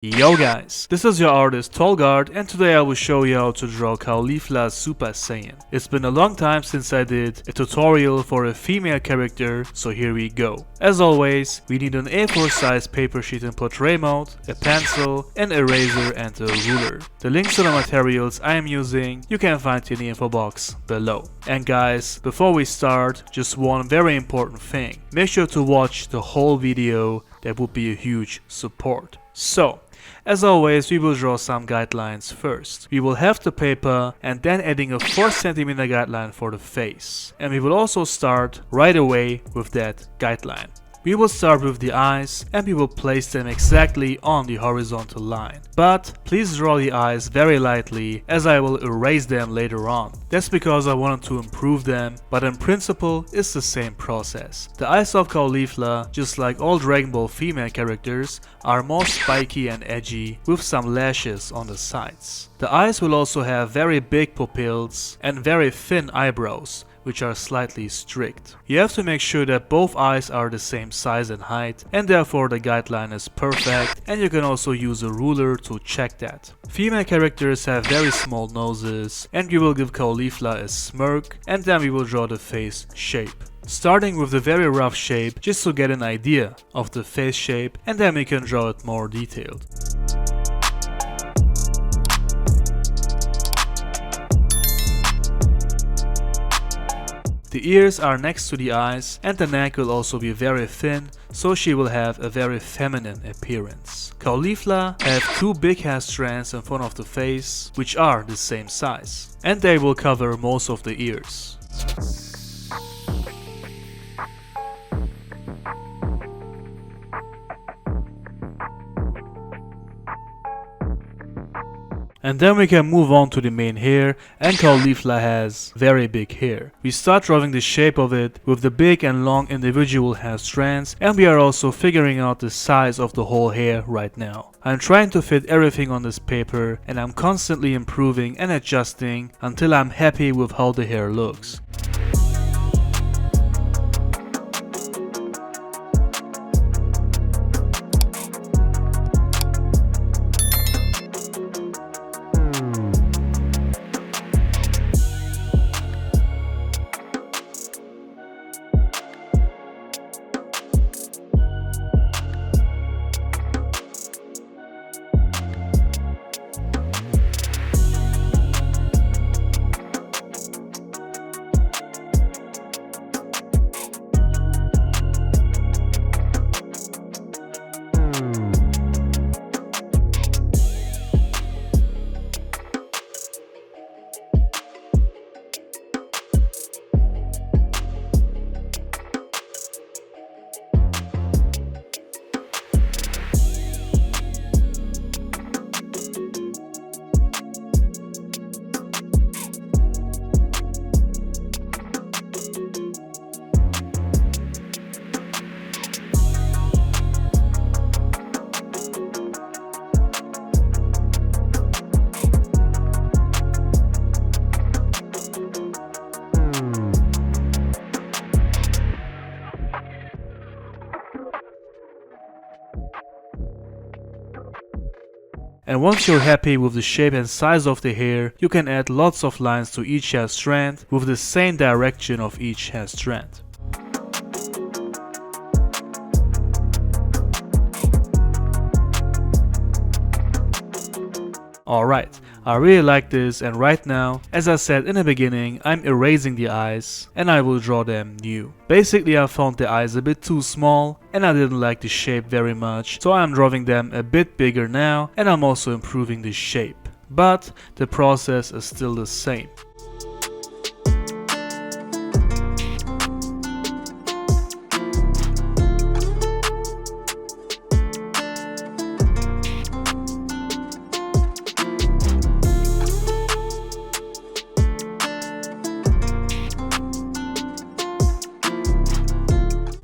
Yo guys, this is your artist Tolg, and today I will show you how to draw Caulifla Super Saiyan. It's been a long time since I did a tutorial for a female character, so here we go. As always, we need an A4 size paper sheet in portrait mode, a pencil, an eraser and a ruler. The links to the materials I am using you can find in the info box below. And guys, before we start, just one very important thing. Make sure to watch the whole video, that would be a huge support. So, as always, we will draw some guidelines first. We will have the paper and then adding a 4 cm guideline for the face. And we will also start right away with that guideline. We will start with the eyes and we will place them exactly on the horizontal line. But please draw the eyes very lightly, as I will erase them later on. That's because I wanted to improve them, but in principle it's the same process. The eyes of Caulifla, just like all Dragon Ball female characters, are more spiky and edgy with some lashes on the sides. The eyes will also have very big pupils and very thin eyebrows, which are slightly strict. You have to make sure that both eyes are the same size and height, and therefore the guideline is perfect, and you can also use a ruler to check that. Female characters have very small noses, and we will give Caulifla a smirk, and then we will draw the face shape. Starting with the very rough shape just to get an idea of the face shape, and then we can draw it more detailed. The ears are next to the eyes, and the neck will also be very thin, so she will have a very feminine appearance. Caulifla have 2 big hair strands in front of the face, which are the same size, and they will cover most of the ears. And then we can move on to the main hair, and Caulifla has very big hair. We start drawing the shape of it with the big and long individual hair strands, and we are also figuring out the size of the whole hair right now. I'm trying to fit everything on this paper, and I'm constantly improving and adjusting until I'm happy with how the hair looks. And once you're happy with the shape and size of the hair, you can add lots of lines to each hair strand with the same direction of each hair strand. Alright, I really like this, and right now, as I said in the beginning, I'm erasing the eyes and I will draw them new. Basically, I found the eyes a bit too small and I didn't like the shape very much, so I'm drawing them a bit bigger now, and I'm also improving the shape. But the process is still the same.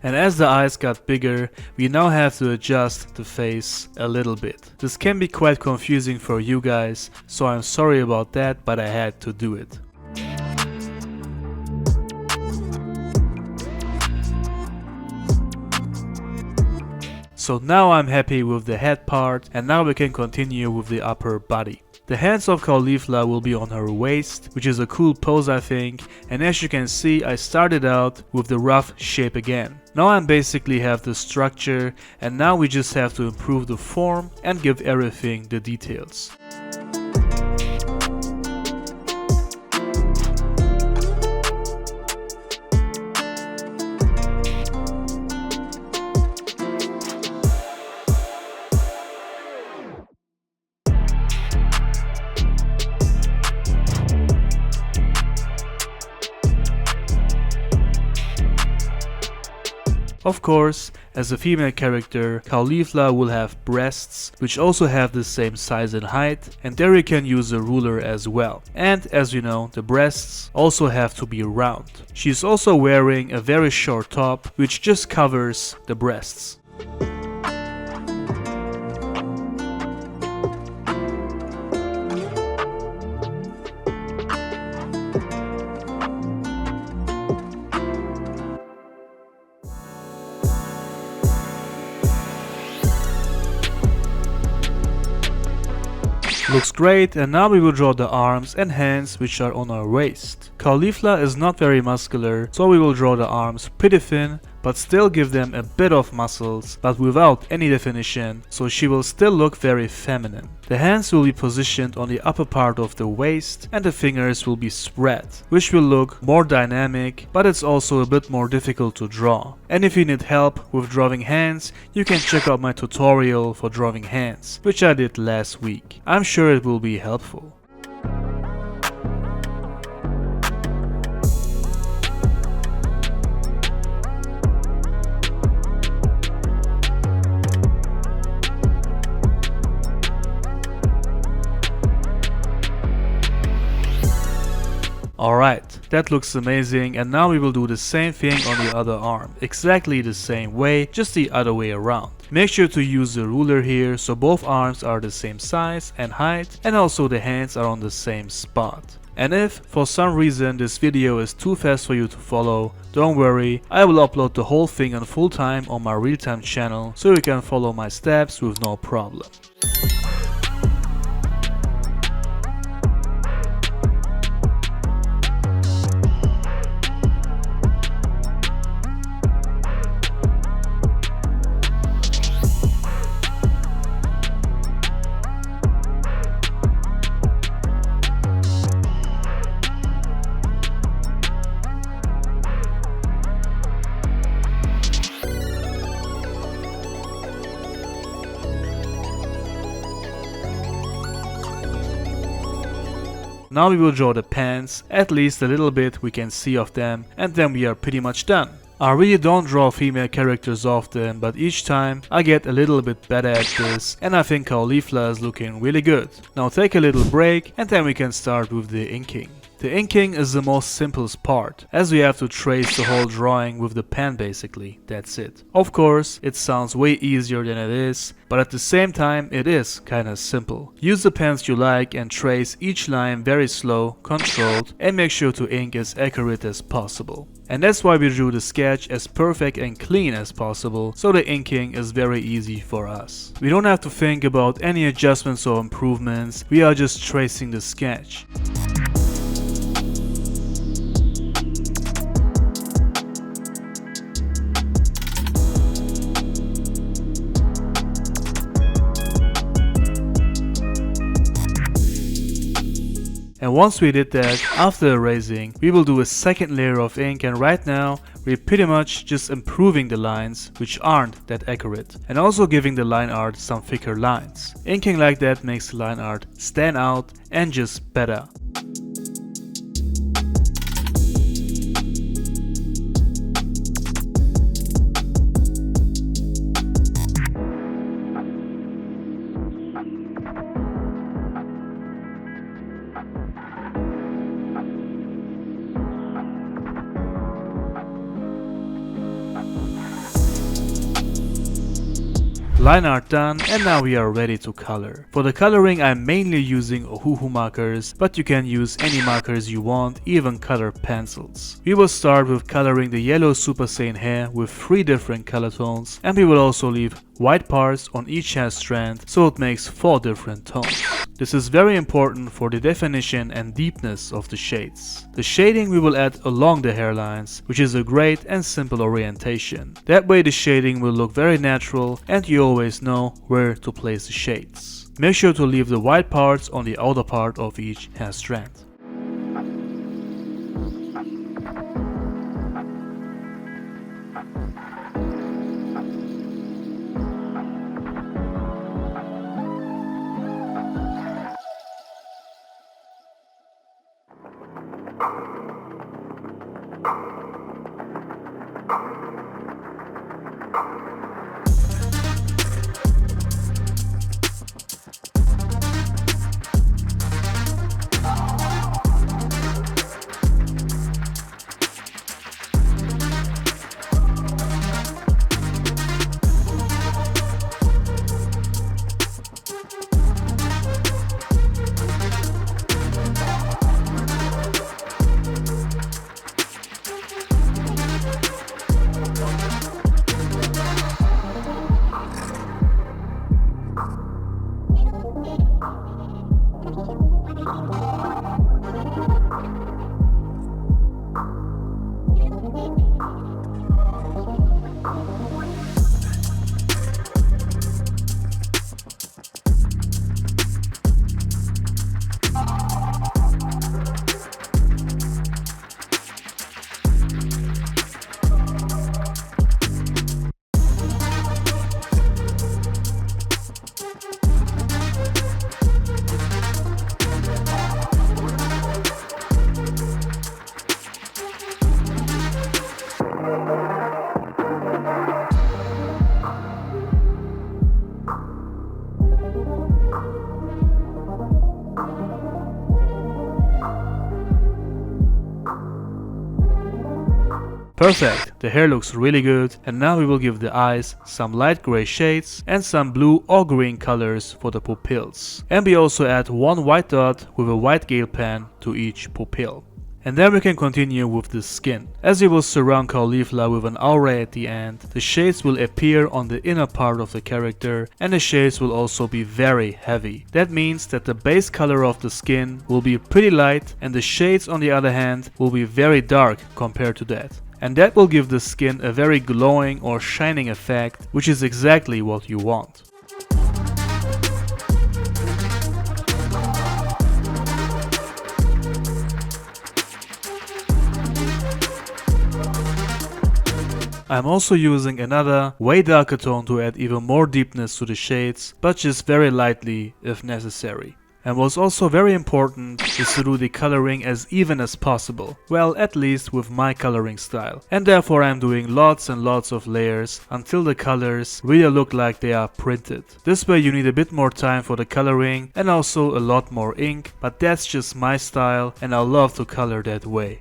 And as the eyes got bigger, we now have to adjust the face a little bit. This can be quite confusing for you guys, so I'm sorry about that, but I had to do it. So now I'm happy with the head part, and now we can continue with the upper body. The hands of Caulifla will be on her waist, which is a cool pose I think, and as you can see I started out with the rough shape again. Now I basically have the structure, and now we just have to improve the form and give everything the details. Of course, as a female character, Caulifla will have breasts, which also have the same size and height, and there you can use a ruler as well. And as you know, the breasts also have to be round. She's also wearing a very short top, which just covers the breasts. Looks great, and now we will draw the arms and hands which are on our waist. Caulifla is not very muscular, so we will draw the arms pretty thin, but still give them a bit of muscles, but without any definition, so she will still look very feminine. The hands will be positioned on the upper part of the waist, and the fingers will be spread, which will look more dynamic, but it's also a bit more difficult to draw. And if you need help with drawing hands, you can check out my tutorial for drawing hands, which I did last week. I'm sure it will be helpful. Alright, that looks amazing, and now we will do the same thing on the other arm. Exactly the same way, just the other way around. Make sure to use the ruler here so both arms are the same size and height, and also the hands are on the same spot. And if for some reason this video is too fast for you to follow, don't worry, I will upload the whole thing on full time on my real-time channel so you can follow my steps with no problem. Now we will draw the pants, at least a little bit we can see of them, and then we are pretty much done. I really don't draw female characters often, but each time I get a little bit better at this, and I think Caulifla is looking really good. Now take a little break, and then we can start with the inking. The inking is the most simplest part, as we have to trace the whole drawing with the pen basically, that's it. Of course, it sounds way easier than it is, but at the same time it is kinda simple. Use the pens you like and trace each line very slow, controlled, and make sure to ink as accurate as possible. And that's why we drew the sketch as perfect and clean as possible, so the inking is very easy for us. We don't have to think about any adjustments or improvements, we are just tracing the sketch. And once we did that, after erasing, we will do a second layer of ink, and right now we're pretty much just improving the lines which aren't that accurate, and also giving the line art some thicker lines. Inking like that makes the line art stand out and just better. Line art done, and now we are ready to color. For the coloring I'm mainly using Ohuhu markers, but you can use any markers you want, even color pencils. We will start with coloring the yellow Super Saiyan hair with 3 different color tones, and we will also leave white parts on each hair strand so it makes 4 different tones. This is very important for the definition and deepness of the shades. The shading we will add along the hairlines, which is a great and simple orientation. That way the shading will look very natural and you always know where to place the shades. Make sure to leave the white parts on the outer part of each hair strand. Perfect, the hair looks really good, and now we will give the eyes some light gray shades and some blue or green colors for the pupils. And we also add one white dot with a white gel pen to each pupil. And then we can continue with the skin. As we will surround Caulifla with an aura at the end, the shades will appear on the inner part of the character, and the shades will also be very heavy. That means that the base color of the skin will be pretty light, and the shades on the other hand will be very dark compared to that. And that will give the skin a very glowing or shining effect, which is exactly what you want. I'm also using another way darker tone to add even more deepness to the shades, but just very lightly if necessary. And what's also very important is to do the coloring as even as possible. Well, at least with my coloring style. And therefore I'm doing lots and lots of layers until the colors really look like they are printed. This way you need a bit more time for the coloring and also a lot more ink, but that's just my style and I love to color that way.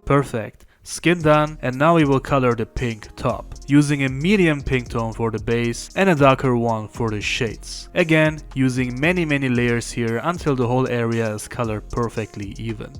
Perfect. Skin done, and now we will color the pink top, using a medium pink tone for the base and a darker one for the shades. Again, using many layers here until the whole area is colored perfectly even.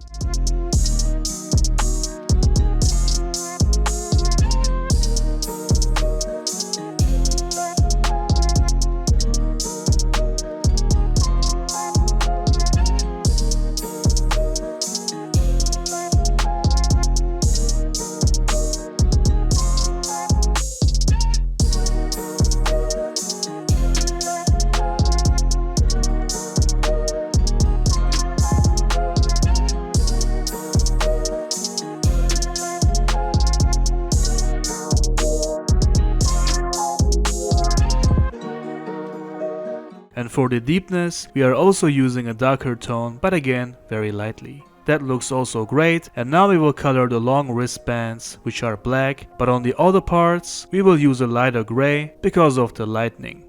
And for the deepness, we are also using a darker tone, but again, very lightly. That looks also great, and now we will color the long wristbands, which are black, but on the other parts, we will use a lighter gray because of the lightning.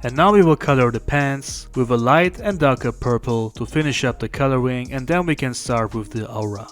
And now we will color the pants with a light and darker purple to finish up the coloring, and then we can start with the aura.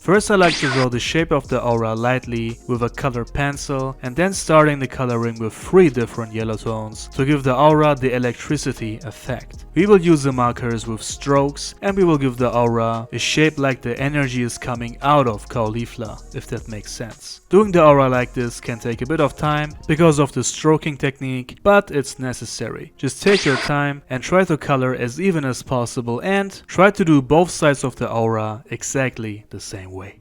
First I like to draw the shape of the aura lightly with a colored pencil, and then starting the coloring with 3 different yellow tones to give the aura the electricity effect. We will use the markers with strokes, and we will give the aura a shape like the energy is coming out of Caulifla, if that makes sense. Doing the aura like this can take a bit of time because of the stroking technique, but it's necessary. Just take your time and try to color as even as possible, and try to do both sides of the aura exactly the same way.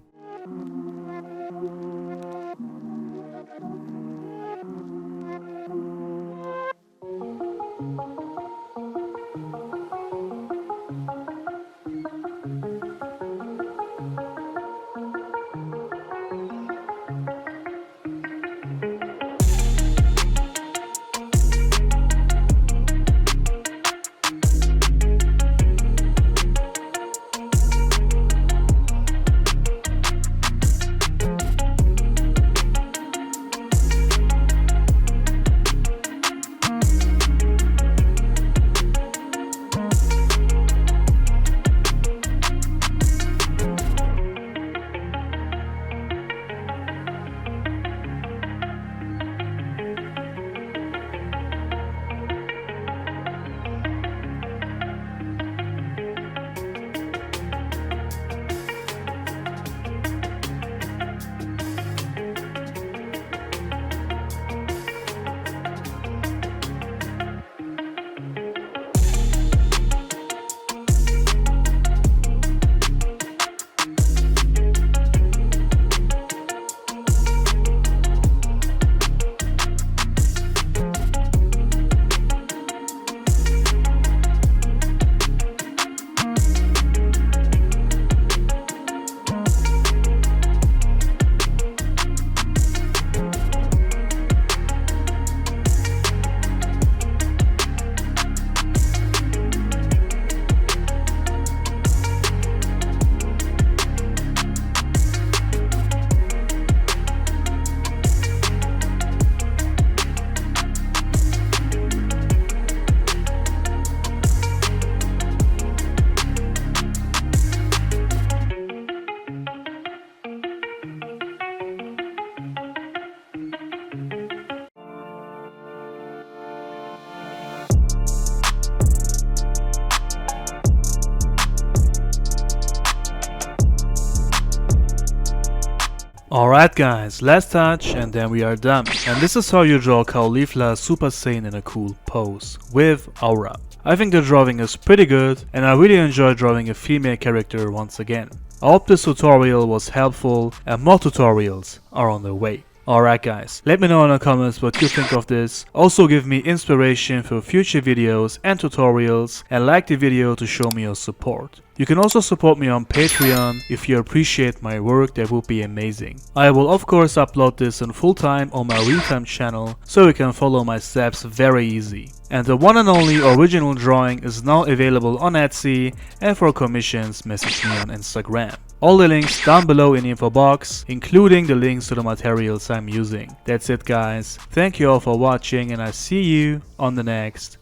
Alright guys, last touch and then we are done. And this is how you draw Caulifla Super Saiyan in a cool pose, with aura. I think the drawing is pretty good, and I really enjoyed drawing a female character once again. I hope this tutorial was helpful, and more tutorials are on the way. Alright guys, let me know in the comments what you think of this. Also give me inspiration for future videos and tutorials, and like the video to show me your support. You can also support me on Patreon. If you appreciate my work, that would be amazing. I will of course upload this in full time on my real time channel, so you can follow my steps very easy. And the one and only original drawing is now available on Etsy, and for commissions message me on Instagram. All the links down below in the info box, including the links to the materials I'm using. That's it guys, thank you all for watching, and I see you on the next